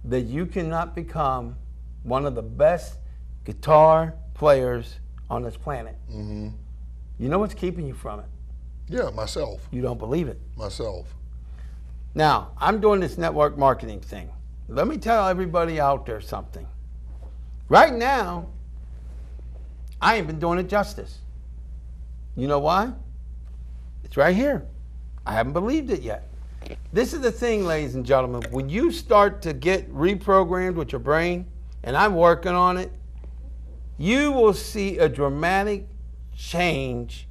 that you cannot become one of the best guitar players on this planet. Mm-hmm. You know what's keeping you from it? Yeah, myself. You don't believe it. Myself. Now, I'm doing this network marketing thing. Let me tell everybody out there something. Right now, I ain't been doing it justice. You know why? It's right here. I haven't believed it yet. This is the thing, ladies and gentlemen. When you start to get reprogrammed with your brain, and I'm working on it, you will see a dramatic change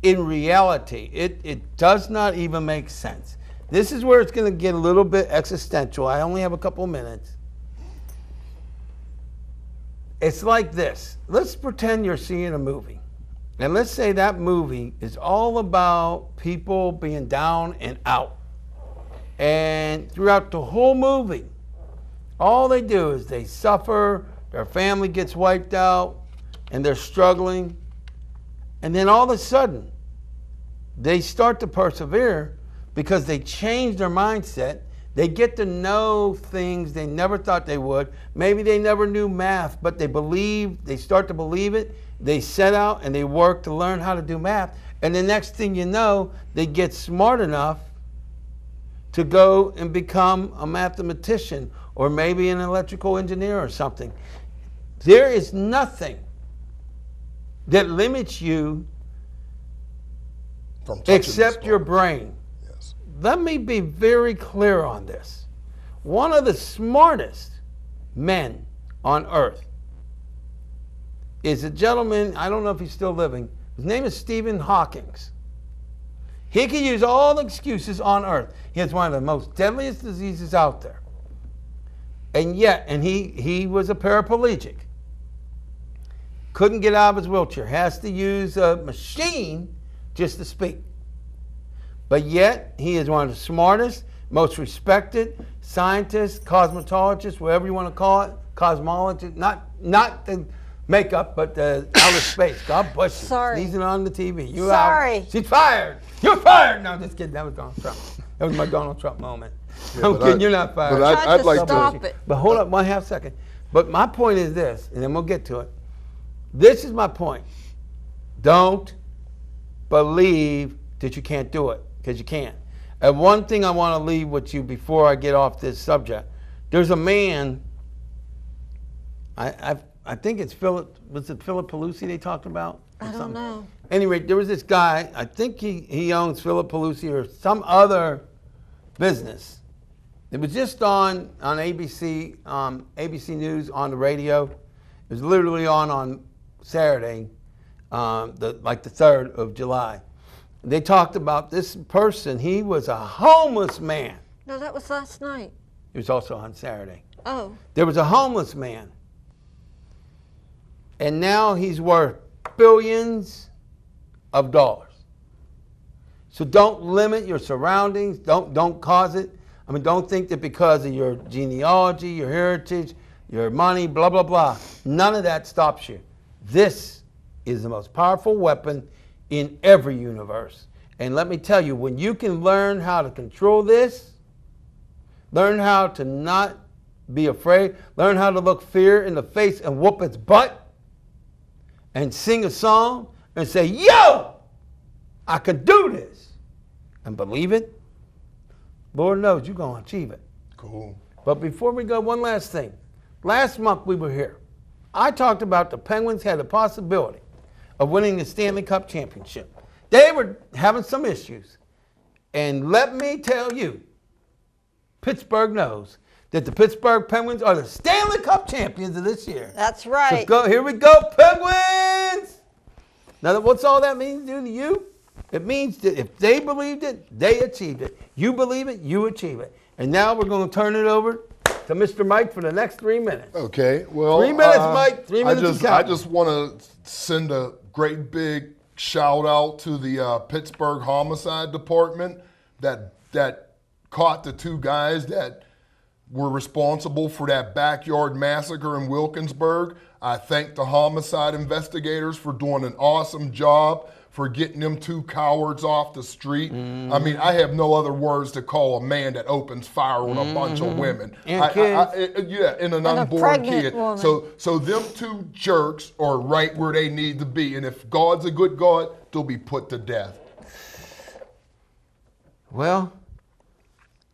in reality. It does not even make sense. This is where it's going to get a little bit existential. I only have a couple of minutes. It's like this. Let's pretend you're seeing a movie. And let's say that movie is all about people being down and out. And throughout the whole movie, all they do is they suffer, their family gets wiped out, and they're struggling. And then all of a sudden, they start to persevere because they change their mindset. They get to know things they never thought they would. Maybe they never knew math, but they start to believe it. They set out and they work to learn how to do math. And the next thing you know, they get smart enough to go and become a mathematician or maybe an electrical engineer or something. There is nothing that limits you From touching except the your stars. brain. Yes. Let me be very clear on this. One of the smartest men on earth is a gentleman, I don't know if he's still living. His name is Stephen Hawking. He can use all the excuses on earth. He has one of the most deadliest diseases out there. And yet, he was a paraplegic. Couldn't get out of his wheelchair. Has to use a machine just to speak. But yet, he is one of the smartest, most respected scientists, cosmetologists, whatever you want to call it, cosmologist, not the makeup, but the outer space. God bless you. Sorry. Sneezing on the TV. You Sorry. out. She's fired. You're fired. No, just kidding. That was Donald Trump. That was my Donald Trump moment. I'm but kidding. I- You're not fired. but I- Tried I'd to like to- stop it. But hold up 1/2 second. But my point is this, and then we'll get to it. This is my point. Don't believe that you can't do it, because you can't. And one thing I want to leave with you before I get off this subject. There's a man, I think it's Philip, was it Philip Pelusi they talked about? Or I don't something? know. Anyway, there was this guy, I think he owns Philip Pelusi or some other business. It was just on ABC, ABC News on the radio. It was literally on Saturday, the 3rd of July. They talked about this person. He was a homeless man. No, that was last night. It was also on Saturday. Oh, There was a homeless man. And now he's worth billions of dollars. So don't limit your surroundings. Don't cause it. I mean, don't think that because of your genealogy, your heritage, your money, blah, blah, blah. None of that stops you. This is the most powerful weapon in every universe. And let me tell you, when you can learn how to control this, learn how to not be afraid, learn how to look fear in the face and whoop its butt, and sing a song and say, yo, I can do this, and believe it, Lord knows you're going to achieve it. Cool. But before we go, one last thing. Last month we were here. I talked about the Penguins had the possibility of winning the Stanley Cup championship. They were having some issues. And let me tell you, Pittsburgh knows that the Pittsburgh Penguins are the Stanley Cup champions of this year. that's So right. go, here we go, Penguins! Now, what's all that mean to you? It means that if they believed it, they achieved it. You believe it, you achieve it. And now we're going to turn it over to Mr. Mike for the next 3 minutes. Okay, well, 3 minutes, Mike. 3 minutes and I counting. just want to send a great big shout out to the Pittsburgh Homicide Department that caught the 2 guys that were responsible for that backyard massacre in Wilkinsburg. I thank the homicide investigators for doing an awesome job, for getting them 2 cowards off the street. I mean, I have no other words to call a man that opens fire on a bunch of women. And kids. And an And a unborn pregnant kid. woman. So them 2 jerks are right where they need to be. And if God's a good God, they'll be put to death. Well,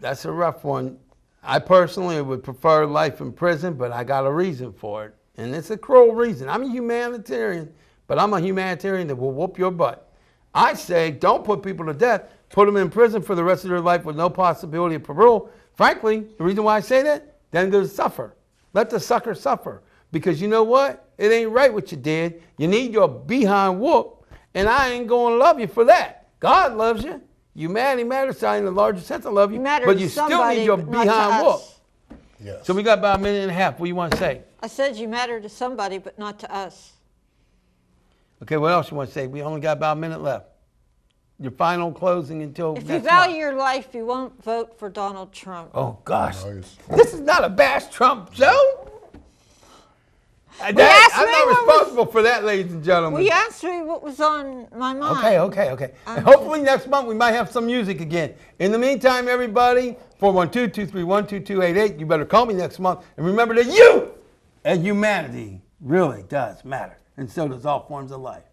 that's a rough one. I personally would prefer life in prison, but I got a reason for it. And it's a cruel reason. I'm a humanitarian, but I'm a humanitarian that will whoop your butt. I say don't put people to death. Put them in prison for the rest of their life with no possibility of parole. Frankly, the reason why I say that, then they'll suffer. Let the sucker suffer. Because you know what? It ain't right what you did. You need your behind whoop, and I ain't going to love you for that. God loves you. Humanity matters. I in the larger sense I love you. You matter but to you still somebody, need your but not to behind whoop. us. Yes. So we got about a minute and a half. What do you want to say? I said you matter to somebody, but not to us. Okay, what else you want to say? We only got about a minute left. Your final closing until If you next value month. your life, you won't vote for Donald Trump. Oh, gosh. Nice. This is not a bash Trump show. asked me I'm not what was- responsible for that, ladies and gentlemen. Well, you asked me what was on my mind. Okay. And hopefully next month we might have some music again. In the meantime, everybody, 412-231-2288. You better call me next month. And remember that you and humanity really does matter. And so does all forms of life.